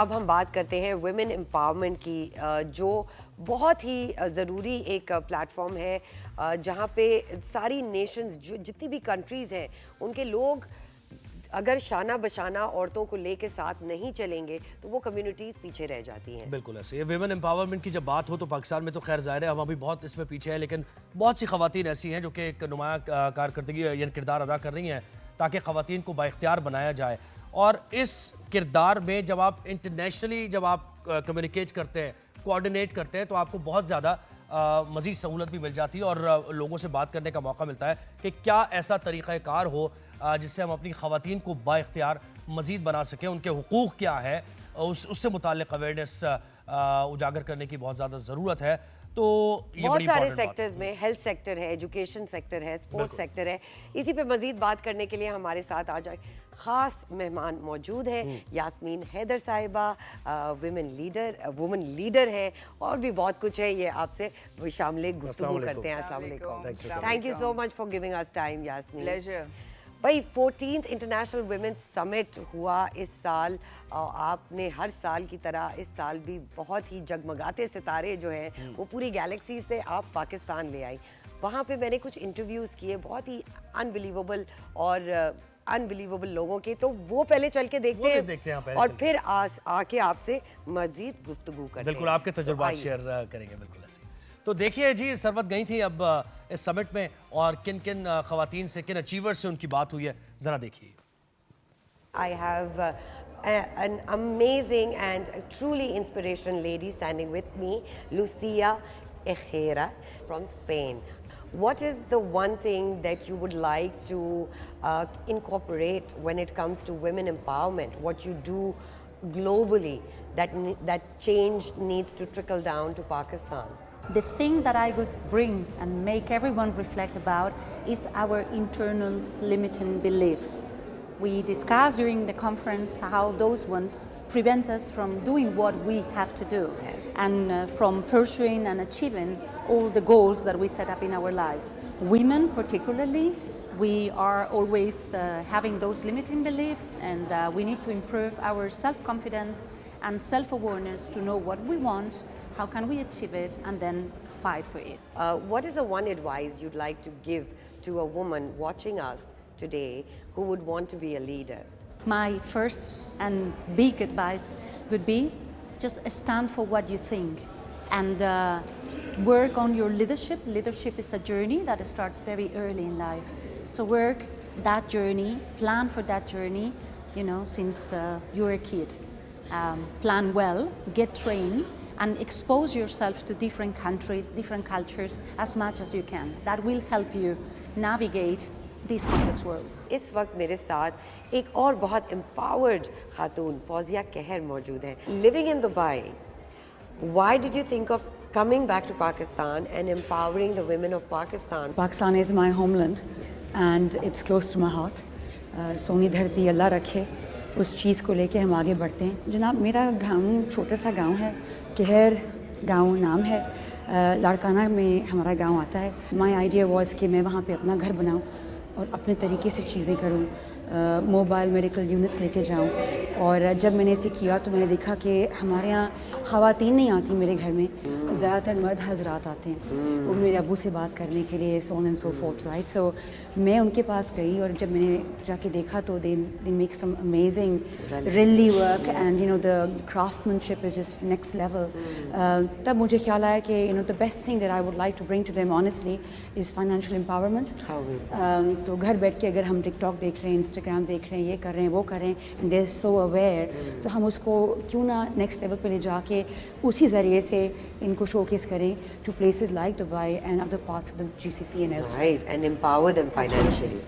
اب ہم بات کرتے ہیں ویمن امپاورمنٹ کی، جو بہت ہی ضروری ایک پلیٹ فارم ہے جہاں پہ ساری نیشنز جو جتنی بھی کنٹریز ہیں ان کے لوگ اگر شانہ بشانہ عورتوں کو لے کے ساتھ نہیں چلیں گے تو وہ کمیونٹیز پیچھے رہ جاتی ہیں. بالکل ایسے یہ ویمن امپاورمنٹ کی جب بات ہو تو پاکستان میں تو خیر ظاہر ہے ہم ابھی بہت اس میں پیچھے ہیں، لیکن بہت سی خواتین ایسی ہیں جو کہ ایک نمایاں کارکردگی یعنی کردار ادا کر رہی ہیں تاکہ خواتین کو بااختیار بنایا جائے. اور اس کردار میں جب آپ انٹرنیشنلی جب آپ کمیونیکیٹ کرتے ہیں، کوآرڈینیٹ کرتے ہیں تو آپ کو بہت زیادہ مزید سہولت بھی مل جاتی ہے اور لوگوں سے بات کرنے کا موقع ملتا ہے کہ کیا ایسا طریقہ کار ہو جس سے ہم اپنی خواتین کو بااختیار مزید بنا سکیں، ان کے حقوق کیا ہے اس سے متعلق اویئرنیس اجاگر کرنے کی بہت زیادہ ضرورت ہے. تو یہ بہت بڑی سارے امپورٹنٹ بات سیکٹرز میں ہیلتھ سیکٹر ہے، ایجوکیشن سیکٹر ہے، اسپورٹس سیکٹر ہے. اسی پہ مزید بات کرنے کے لیے ہمارے ساتھ آج خاص مہمان موجود ہیں. یاسمین حیدر صاحبہ ویمن لیڈر ہیں اور بھی بہت کچھ ہے. یہ آپ سے شامل گفتگو کرتے ہیں. السلام علیکم. Thank you so much for giving us time Yasmin. بھائی 14th انٹرنیشنل ویمن سمٹ ہوا اس سال، آپ نے ہر سال کی طرح اس سال بھی بہت ہی جگمگاتے ستارے جو ہیں وہ پوری گیلیکسی سے آپ پاکستان لے آئی. وہاں پہ میں نے کچھ انٹرویوز کیے بہت ہی انبلیویبل لوگوں کے، تو وہ پہلے چل کے دیکھتے ہیں اور پھر آ کے آپ سے مزید گفتگو کرتے ہیں. بالکل آپ کے تجربات شیئر کریں گے. بالکل ایسے تو دیکھیے جی سروت گئی تھی اب اس سمٹ میں اور کن کن خواتین سے کن اچیور سے ان کی بات ہوئی ہے ذرا دیکھیے. I have an amazing and truly inspirational lady standing with me, Lucia Ejera from Spain. What is the one thing that you would like to incorporate when it comes to women empowerment? What you do globally that change needs to trickle down to Pakistan? The thing that I would bring and make everyone reflect about is our internal limiting beliefs. We discussed during the conference how those ones prevent us from doing what we have to do. Yes. And from pursuing and achieving all the goals that we set up in our lives. Women particularly, we are always having those limiting beliefs, and we need to improve our self-confidence and self-awareness to know what we want, how can we achieve it, and then fight for it. What is the one advice you'd like to give to a woman watching us today who would want to be a leader? My first and big advice would be just stand for what you think and work on your leadership. Leadership is a journey that starts very early in life. So work that journey, plan for that journey, since you're a kid. Plan well, get trained, and expose yourself to different countries, different cultures as much as you can. That will help you navigate this complex world. اس وقت میرے ساتھ ایک اور بہت empowered خاتون فوزیہ کہر موجود ہے. Living in Dubai, why did you think of coming back to Pakistan and empowering the women of Pakistan? Pakistan is my homeland and it's close to my heart. سونی دھرتی اللہ رکھے، اس چیز کو لے کے ہم آگے بڑھتے ہیں. جناب میرا گاؤں چھوٹا سا گاؤں ہے، کہر گاؤں نام ہے، لاڑکانہ میں ہمارا گاؤں آتا ہے. مائی آئیڈیا واز کہ میں وہاں پہ اپنا گھر بناؤں اور اپنے طریقے سے چیزیں کروں، موبائل میڈیکل یونٹس لے کے جاؤں. اور جب میں نے اسے کیا تو میں نے دیکھا کہ ہمارے یہاں خواتین نہیں آتی میرے گھر میں، زیادہ تر مرد حضرات آتے ہیں وہ میرے ابو سے بات کرنے کے لیے، so on and so forth right. So میں ان کے پاس گئی اور جب میں نے جا کے دیکھا تو they make some amazing really work and the craftsmanship is just next level. تب مجھے خیال آیا کہ the best thing that I would like to bring to them honestly is financial empowerment. تو گھر بیٹھ کے اگر ہم ٹک ٹاک دیکھ رہے ہیں، انسٹاگرام دیکھ رہے ہیں، یہ کر رہے ہیں وہ کر رہے ہیں، and they are so aware, تو ہم اس کو کیوں نہ نیکسٹ لیول پہ لے جا کے اسی ذریعے سے ان کو شو کیس کریں to places like Dubai and other parts of the GCC and elsewhere. Right, and empower them financially.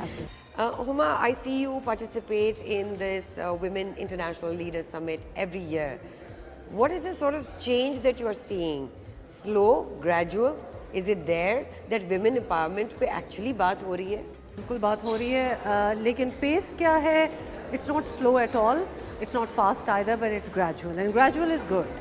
Huma, I see you participate in this Women International Leaders Summit every year. What is the sort of change that you are seeing? Slow, gradual? Is it there that women empowerment پہ actually بات ہو رہی ہے؟ بالکل بات ہو رہی ہے، لیکن pace کیا ہے؟ It's not slow at all. it's not fast either, but it's gradual, and gradual is good.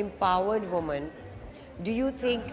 empowered woman, do you think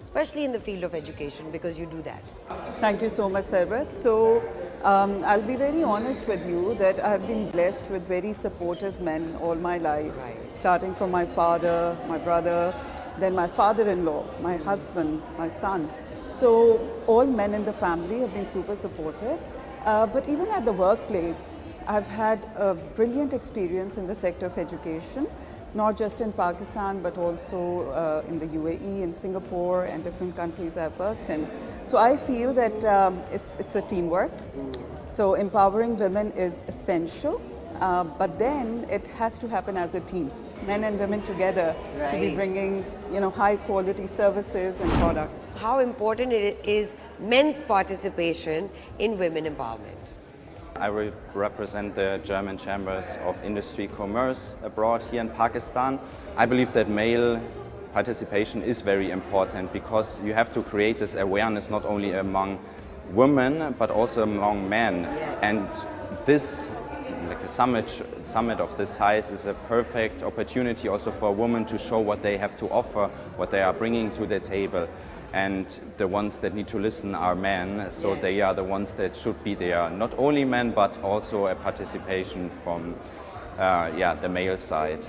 especially in the field of education, because you do that? Thank you so much, Sarbat. So, I'll be very honest with you that I've been blessed with very supportive men all my life, starting from my father, my brother, then my father-in-law, my husband, my son. So, all men in the family have been super supportive. But even at the workplace, I've had a brilliant experience in the sector of education, not just in Pakistan, but also in the UAE, in Singapore, and different countries I've worked in. So I feel that it's a teamwork. So empowering women is essential, but then it has to happen as a team, men and women together, to be bringing, high quality services and products. How important it is men's participation in women empowerment? I represent the German Chambers of Industry Commerce abroad here in Pakistan. I believe that male participation is very important because you have to create this awareness not only among women but also among men. And this, like a summit of this size, is a perfect opportunity also for women to show what they have to offer, what they are bringing to the table. And the ones that need to listen are men, so they are the ones that should be there. Not only men, but also a participation from the male side.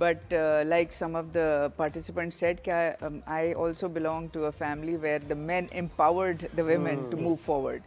But like some of the participants said, I also belong to a family where the men empowered the women to move forward.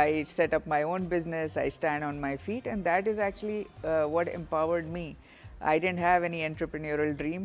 I set up my own business, I stand on my feet, and that is actually what empowered me. I didn't have any entrepreneurial dream.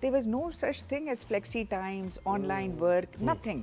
there was no such thing as flexi times, online work, nothing.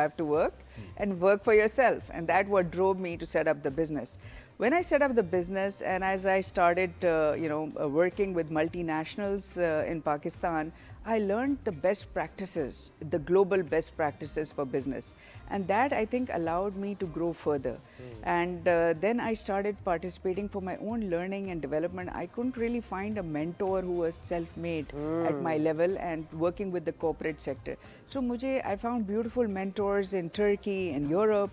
have to work and work for yourself, and that what drove me to set up the business. When I set up the business and as I started working with multinationals in Pakistan, I learned the best practices, the global best practices for business, and that I think allowed me to grow further. And then I started participating for my own learning and development. I couldn't really find a mentor who was self-made at my level and working with the corporate sector. So I found beautiful mentors in Turkey and Europe,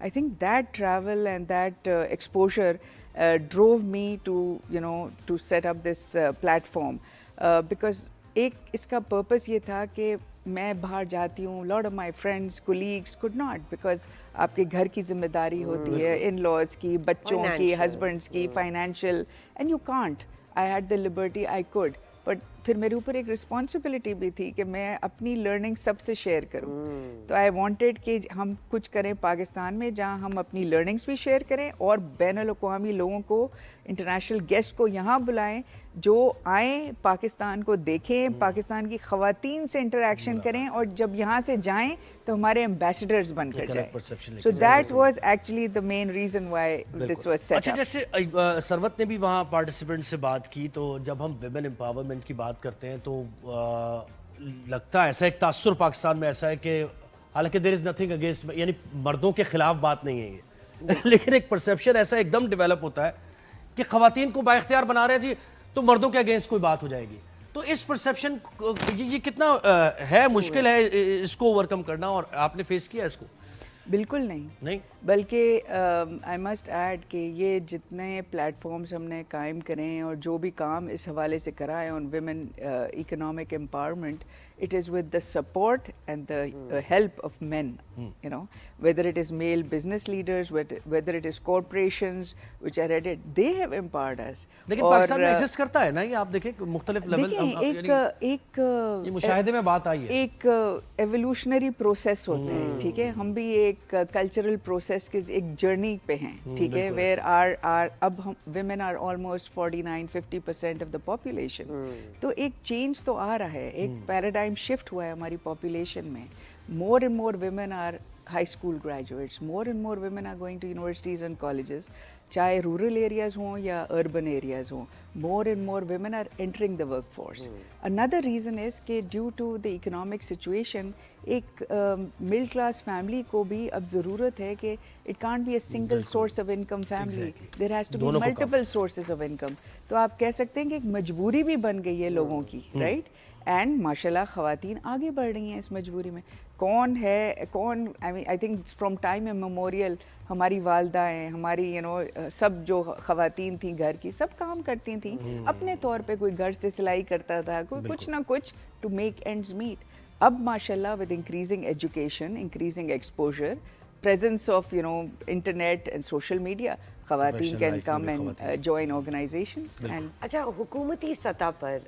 I think that travel and that exposure drove me to, to set up this platform. Because ایک اس کا purpose یہ تھا کہ میں باہر جاتی ہوں, lot of my friends, colleagues could not, because آپ کے گھر کی ذمہ داری ہوتی ہے, in-laws کی, بچوں کی, husbands کی, financial, and you can't. I had the liberty, I could. But پھر میرے اوپر ایک رسپانسبلٹی بھی تھی کہ میں اپنی لرننگ سب سے شیئر کروں. تو آئی وانٹیڈ کہ ہم کچھ کریں پاکستان میں جہاں ہم اپنی لرننگس بھی شیئر کریں اور بین الاقوامی لوگوں کو, انٹرنیشنل گیسٹ کو یہاں بلائیں جو آئیں, پاکستان کو دیکھیں, پاکستان کی خواتین سے انٹریکشن کریں, اور جب یہاں سے جائیں تو ہمارے ایمبیسڈرز بن کر جائیں. So that was actually the main reason why this was set اچھا, اپ. جیسے سروت نے بھی وہاں پارٹیسپینٹ سے بات کی, تو جب ہم ویمن امپاورمنٹ کی بات کرتے ہیں تو لگتا ہے ایسا ایک تاثر پاکستان میں ایسا ہے کہ حالانکہ دیر از نتھنگ اگینسٹ, یعنی مردوں کے خلاف بات نہیں ہے یہ, لیکن ایک پرسیپشن ایسا ایک دم ڈیولپ ہوتا ہے کہ خواتین کو بااختیار بنا رہے ہیں جی تو مردوں کے اگینسٹ کوئی بات ہو جائے گی. تو اس پرسیپشن یہ کتنا ہے مشکل ہے اس کو اوورکم کرنا, اور آپ نے فیس کیا اس کو؟ بالکل نہیں, بلکہ آئی مسٹ ایڈ کہ یہ جتنے پلیٹ فارمز ہم نے قائم کرے ہیں اور جو بھی کام اس حوالے سے کرا ہے on women economic empowerment, it is with the support and the help of men, whether it is male business leaders, whether it is corporations which are at it, they have empowered us. لیکن پاکستان میں exist کرتا ہے نا یہ, آپ دیکھیں مختلف level, ایک یہ مشاہدے میں بات آئی ہے, ایک ایولیوشنری پروسیس ہوتے ہیں, ٹھیک ہے, ہم بھی ایک کلچرل پروسیس کے ایک جرنی پہ ہیں, ٹھیک ہے, ویئر اب women are almost 49-50% of the population. تو ایک چینج تو آ رہا ہے, ایک پیراڈائم شفٹ ہوا ہے ہماری پاپولیشن میں. More and more women are high school graduates, more and more women are going to universities and colleges, چاہے رورل ایریاز ہوں یا اربن ایریاز ہوں. More and more women are entering the work force. Another reason is کہ due to the economic situation ایک middle class family کو بھی اب ضرورت ہے کہ it can't be a single source of income family, there has to be multiple sources of income. تو آپ کہہ سکتے ہیں کہ ایک مجبوری بھی بن گئی ہے لوگوں کی, رائٹ. اینڈ ماشاء اللہ خواتین آگے بڑھ رہی ہیں اس مجبوری میں. I think from time memorial ہماری والدہ ہیں, ہماری سب جو خواتین تھیں گھر کی, سب کام کرتی تھیں اپنے طور پہ. کوئی گھر سے سلائی کرتا تھا, کوئی کچھ نہ کچھ ٹو میک اینڈز میٹ. اب ماشاء اللہ with increasing education, increasing exposure, presence of internet and social media, خواتین can come and join organizations. اچھا, حکومتی سطح پر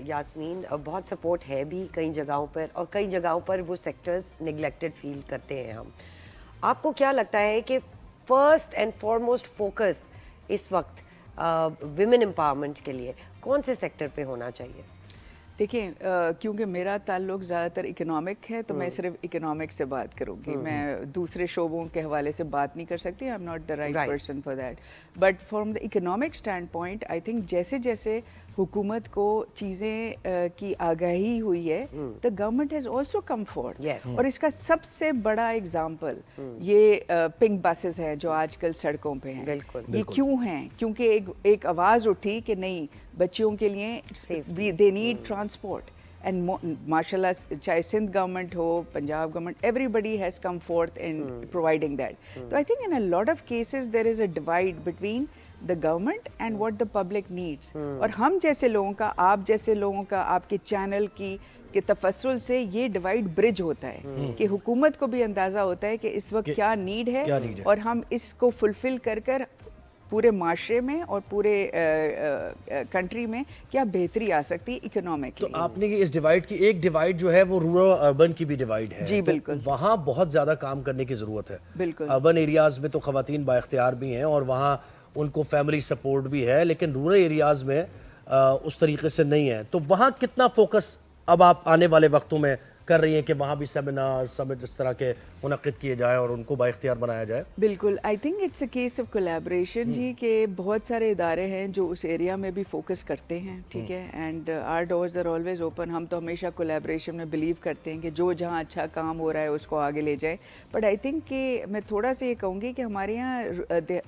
یاسمین بہت سپورٹ ہے بھی کئی جگہوں پر, اور کئی جگہوں پر وہ سیکٹرز نگلیکٹڈ فیل کرتے ہیں ہم. آپ کو کیا لگتا ہے کہ فرسٹ اینڈ فارموسٹ فوکس اس وقت ویمن امپاورمنٹ کے لیے کون سے سیکٹر پہ ہونا چاہیے؟ دیکھیں, کیونکہ میرا تعلق زیادہ تر اکنامک ہے تو میں صرف اکنامک سے بات کروں گی, میں دوسرے شعبوں کے حوالے سے بات نہیں کر سکتی. I am not the right person for that. But from the economic stand point I think جیسے جیسے حکومت کو چیزیں کی آگاہی ہوئی ہے, the government has also come forth. اور اس کا سب سے بڑا ایگزامپل یہ پنک بسز ہیں جو آج کل سڑکوں پہ ہیں. یہ کیوں ہیں؟ کیونکہ ایک آواز اٹھی کہ نہیں, بچیوں کے لیے دے نیڈ ٹرانسپورٹ. اینڈ ماشاء اللہ چاہے سندھ گورنمنٹ ہو, Punjab government, everybody has come forth in providing that. تو I think in a lot of cases there is a divide between the government and what the public needs. اور ہم جیسے لوگوں کا, آپ جیسے لوگوں کا, آپ کے چینل کے تفصل سے یہ ڈیوائڈ برج ہوتا ہے کہ حکومت کو بھی اندازہ ہوتا ہے کہ اس وقت کیا نیڈ ہے, اور ہم اس کو فلفل کر پورے معاشرے میں اور پورے کنٹری میں کیا بہتری آ سکتی ہے اکنامکلی. تو آپ نے اس ڈیوائڈ کی ایک ڈیوائڈ جو ہے وہ رورل اربن کی بھی ڈیوائڈ ہے. جی بالکل, وہاں بہت زیادہ کام کرنے کی ضرورت ہے. بالکل, اربن ایریاز میں تو خواتین با اختیار بھی ہیں اور وہاں ان کو فیملی سپورٹ بھی ہے, لیکن رورل ایریاز میں اس طریقے سے نہیں ہے. تو وہاں کتنا فوکس اب آپ آنے والے وقتوں میں کر رہی ہیں کہ وہاں بھی سیمینار سمٹ اس طرح کے منعقد کیے جائے اور ان کو با اختیار بنایا جائے؟ بالکل, I think it's a case of collaboration جی, کہ بہت سارے ادارے ہیں جو اس ایریا میں بھی فوکس کرتے ہیں, ٹھیک ہے, and our doors are always open. ہم تو ہمیشہ کولیبریشن میں بلیو کرتے ہیں کہ جو جہاں اچھا کام ہو رہا ہے اس کو آگے لے جائے. بٹ آئی تھنک کہ میں تھوڑا سا یہ کہوں گی کہ ہمارے یہاں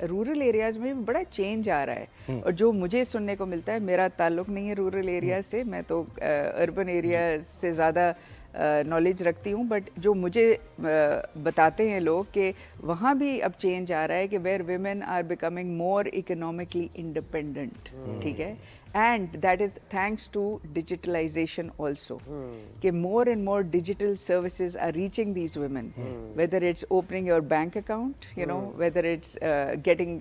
رورل ایریاز میں بڑا چینج آ رہا ہے, اور جو مجھے سننے کو ملتا ہے, میرا تعلق نہیں ہے رورل ایریاز سے, میں تو اربن ایریا سے زیادہ نالج رکھتی ہوں, بٹ جو مجھے بتاتے ہیں لوگ کہ وہاں بھی اب چینج آ رہا ہے کہ where women are becoming more economically independent, ٹھیک ہے, and that is thanks to digitalization also, کہ more and more digital services are reaching these women, whether it's opening your bank account, you know, whether it's getting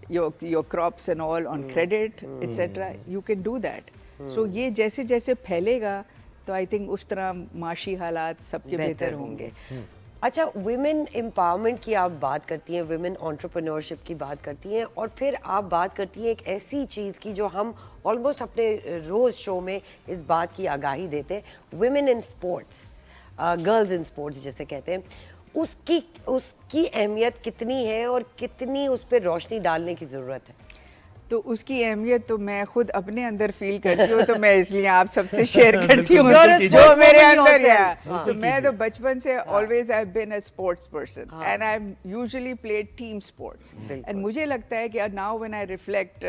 your crops and all on credit, etc. You can do that. So یہ جیسے جیسے پھیلے گا تو I think اس طرح معاشی حالات سب کے بہتر ہوں گے. اچھا, ویمن امپاورمنٹ کی آپ بات کرتی ہیں, ویمن انٹرپرینورشپ کی بات کرتی ہیں, اور پھر آپ بات کرتی ہیں ایک ایسی چیز کی جو ہم آلموسٹ اپنے روز شو میں اس بات کی آگاہی دیتے ہیں, women in sports, girls in sports جسے کہتے ہیں, اس کی اہمیت کتنی ہے اور کتنی اس پہ روشنی ڈالنے کی ضرورت ہے؟ تو اس کی اہمیت تو میں خود اپنے اندر فیل کرتی ہوں, تو میں اس لیے آپ سب سے شیئر کرتی ہوں جو میرے اندر ہے. تو میں تو بچپن سے always I've been a sports person and I've usually played team sports, and مجھے لگتا ہے کہ now when I reflect,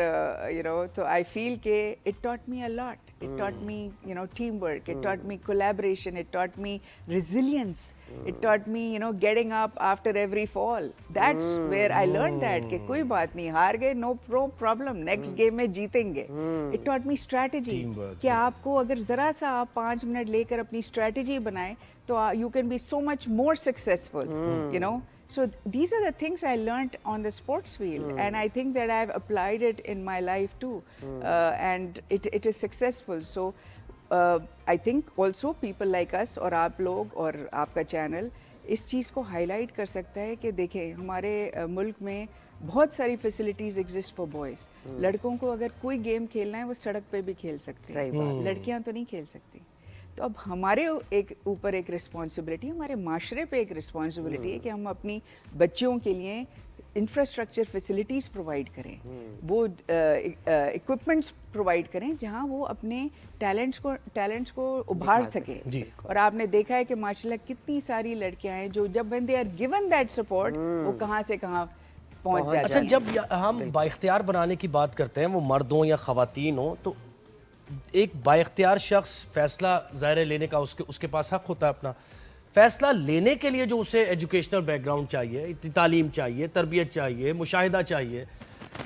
you know, so I feel کہ it taught me a lot. It taught me, you know, teamwork. It taught me collaboration. It taught me resilience. It taught me, you know, getting up after every fall. That's where I learned that کہ کوئی بات نہیں, ہار گئے, no problem, next game میں جیتیں گے. It taught me strategy کہ آپ کو اگر ذرا سا آپ 5 منٹ لے کر اپنی strategy بنائیں تو you can be so much more successful, you know. So these are the things I learned on the sports field, and I think that I've applied it in my life too, and it is successful. So I think also people like us اور آپ لوگ اور آپ کا channel اس چیز کو high light کر سکتا ہے کہ دیکھیں ہمارے ملک میں بہت ساری فیسلٹیز ایگزسٹ فار بوائز. لڑکوں کو اگر کوئی گیم کھیلنا ہے وہ سڑک پہ بھی کھیل سکتے ہیں, لڑکیاں تو نہیں کھیل سکتی. تو اب ہمارے اوپر ایک رسپانسبلٹی, ہمارے معاشرے پہ ایک رسپانسبلٹی ہے کہ ہم اپنی بچیوں کے لیے انفراسٹرکچر فیسلٹیز پرووائڈ کریں, وہ اکوپمنٹس پرووائڈ کریں جہاں وہ اپنے ٹیلنٹس کو ابھار سکیں. اور آپ نے دیکھا ہے کہ ماشاء اللہ کتنی ساری لڑکیاں ہیں جو جب when they are given that support وہ کہاں سے کہاں پہنچ جاتی ہیں. اچھا, جب ہم بااختیار بنانے کی بات کرتے ہیں, وہ مرد ہوں یا خواتین ہوں, تو ایک با اختیار شخص فیصلہ ظاہر لینے کا اس کے پاس حق ہوتا ہے. اپنا فیصلہ لینے کے لیے جو اسے ایجوکیشنل بیک گراؤنڈ چاہیے, تعلیم چاہیے, تربیت چاہیے, مشاہدہ چاہیے,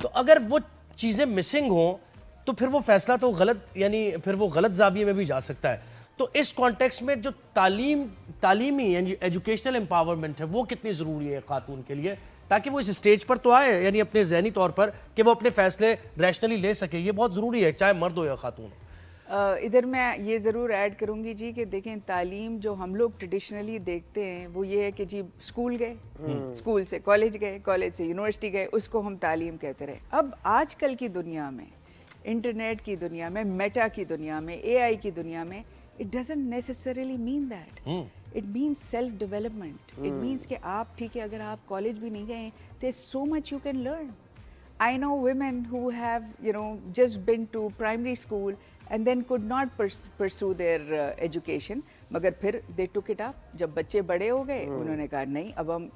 تو اگر وہ چیزیں مسنگ ہوں تو پھر وہ فیصلہ تو غلط, یعنی پھر وہ غلط زاویے میں بھی جا سکتا ہے. تو اس کانٹیکس میں جو تعلیمی یعنی ایجوکیشنل امپاورمنٹ ہے وہ کتنی ضروری ہے خاتون کے لیے, تاکہ وہ اس اسٹیج پر تو آئے, یعنی اپنے ذہنی طور پر کہ وہ اپنے فیصلے ریشنلی لے سکے. یہ بہت ضروری ہے, چاہے مرد ہو یا خاتون. ادھر میں یہ ضرور ایڈ کروں گی جی کہ دیکھیں تعلیم جو ہم لوگ ٹریڈیشنلی دیکھتے ہیں وہ یہ ہے کہ جی اسکول گئے, اسکول سے کالج گئے, کالج سے یونیورسٹی گئے, اس کو ہم تعلیم کہتے رہے. اب آج کل کی دنیا میں, انٹرنیٹ کی دنیا میں, میٹا کی دنیا میں, اے آئی کی دنیا میں, it doesn't necessarily mean that. It means self-development. It means کہ آپ ٹھیک ہے اگر آپ کالج بھی نہیں گئے, there's so much you can learn. I know women who have, you know, just been to primary school and then could not pursue their education, مگر پھر they took it up. جب بچے بڑے ہو گئے انہوں نے کہا نہیں اب ہم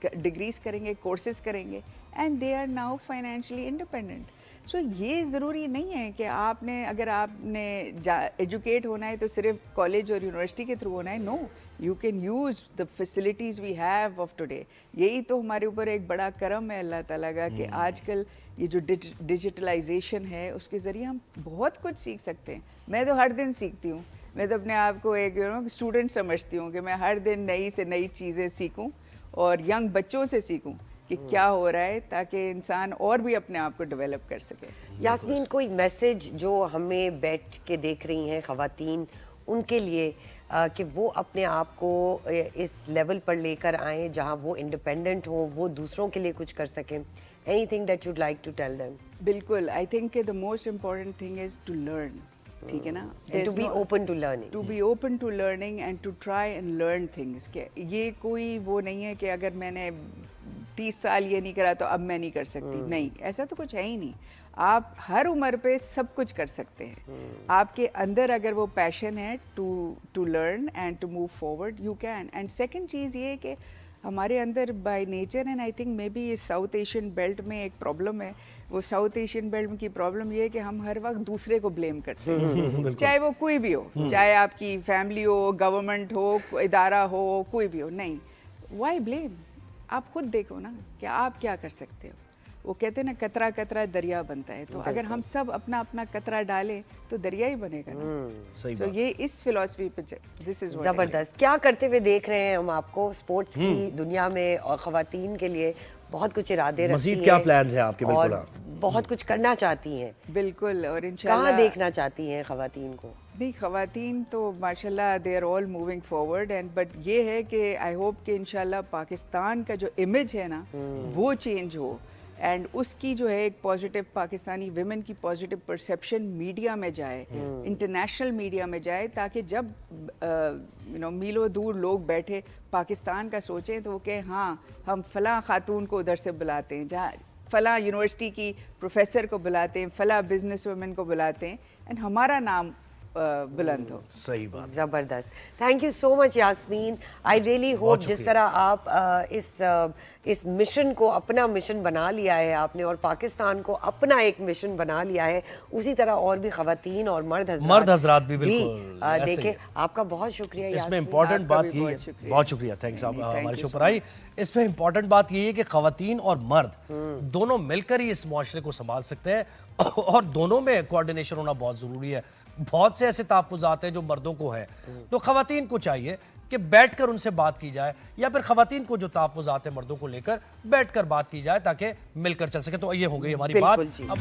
ڈگریز کریں گے, کورسز کریں گے, and they are now financially independent. سو یہ ضروری نہیں ہے کہ آپ نے اگر آپ نے ایجوکیٹ ہونا ہے تو صرف کالج اور یونیورسٹی کے تھرو ہونا ہے. No, you can use the facilities we have of today. یہی تو ہمارے اوپر ایک بڑا کرم ہے اللہ تعالیٰ کا کہ آج کل یہ جو ڈیجیٹلائزیشن ہے اس کے ذریعے ہم بہت کچھ سیکھ سکتے ہیں. میں تو ہر دن سیکھتی ہوں, میں تو اپنے آپ کو ایک اسٹوڈنٹ سمجھتی ہوں کہ میں ہر دن نئی سے نئی چیزیں سیکھوں اور ینگ بچوں سے سیکھوں کہ کیا ہو رہا ہے تاکہ انسان اور بھی اپنے آپ کو ڈیولپ کر سکے. یاسمین, کوئی میسیج جو ہمیں بیٹھ کے دیکھ رہی ہیں خواتین ان کے لیے کہ وہ اپنے آپ کو اس لیول پر لے کر آئیں جہاں وہ انڈیپینڈنٹ ہوں, وہ دوسروں کے لیے کچھ کر سکیں, anything that you'd like to tell them? بالکل, آئی تھنک کہ the most important thing is to learn. ٹھیک ہے نا, to be open to learning, to be open to learning and to try and learn things. کہ یہ کوئی وہ نہیں ہے کہ اگر میں نے 30 سال یہ نہیں کرا تو اب میں نہیں کر سکتی. نہیں, ایسا تو کچھ ہے ہی نہیں. آپ ہر عمر پہ سب کچھ کر سکتے ہیں. آپ کے اندر اگر وہ پیشن ہے to learn and to move forward, you can. And second چیز یہ ہے کہ ہمارے اندر by nature, and I think maybe یہ ساؤتھ ایشین بیلٹ میں ایک پرابلم ہے, وہ ساؤتھ ایشین بیلٹ کی پرابلم یہ ہے کہ ہم ہر وقت دوسرے کو بلیم کرتے ہیں, چاہے وہ کوئی بھی ہو, چاہے آپ کی فیملی ہو, گورنمنٹ ہو, ادارہ ہو, کوئی بھی ہو. نہیں, وائی بلیم؟ آپ خود دیکھو نا کہ آپ کیا کر سکتے ہو. وہ کہتے ہیں نا قطرہ قطرہ دریا بنتا ہے, تو اگر ہم سب اپنا اپنا قطرہ ڈالیں تو دریا ہی بنے گا نا. سو یہ اس فلاسفی پہ دس از زبردست. کیا کرتے ہوئے دیکھ رہے ہیں ہم آپ کو اسپورٹس کی دنیا میں, اور خواتین کے لیے بہت کچھ ارادے رکھتی ہیں, مزید کیا پلانز ہیں آپ کے؟ اور بالکل بہت کچھ کرنا چاہتی ہیں. بالکل, اور انشاءاللہ کہاں دیکھنا چاہتی ہیں خواتین کو؟ نہیں, خواتین تو ماشاءاللہ they are all moving forward, and but یہ ہے کہ آئی ہوپ کہ انشاءاللہ پاکستان کا جو امیج ہے نا وہ چینج ہو, اینڈ اس کی جو ہے ایک پازیٹیو پاکستانی ویمن کی پازیٹیو پرسیپشن میڈیا میں جائے, انٹرنیشنل میڈیا میں جائے, تاکہ جب میلوں دور لوگ بیٹھے پاکستان کا سوچیں تو وہ کہ ہاں ہم فلاں خاتون کو ادھر سے بلاتے ہیں, جہاں فلاں یونیورسٹی کی پروفیسر کو بلاتے ہیں, فلاں بزنس ویمن کو بلاتے ہیں, اینڈ ہمارا نام بلند ہو. صحیح بات. زبردست. Thank you so much Yasmin. I really hope جس طرح آپ اس مشن کو اپنا مشن بنا لیا ہے آپ نے, اور پاکستان کو اپنا ایک مشن بنا لیا ہے, اسی طرح اور بھی خواتین اور مرد حضرات بھی بالکل دیکھیں. آپ کا بہت شکریہ. اس میں امپورٹنٹ بات یہ ہے, بہت شکریہ, تھینکس آپ ہمارے شو پر آئی. اس میں امپورٹنٹ بات یہ ہے کہ خواتین اور مرد دونوں مل کر ہی اس معاشرے کو سنبھال سکتے ہیں, اور دونوں میں کوارڈینیشن ہونا بہت ضروری ہے. بہت سے ایسے تحفظات ہیں جو مردوں کو ہے, تو خواتین کو چاہیے کہ بیٹھ کر ان سے بات کی جائے, یا پھر خواتین کو جو تحفظات ہیں مردوں کو لے کر بیٹھ کر بات کی جائے, تاکہ مل کر چل سکے. تو یہ ہو گئی ہماری بات. اب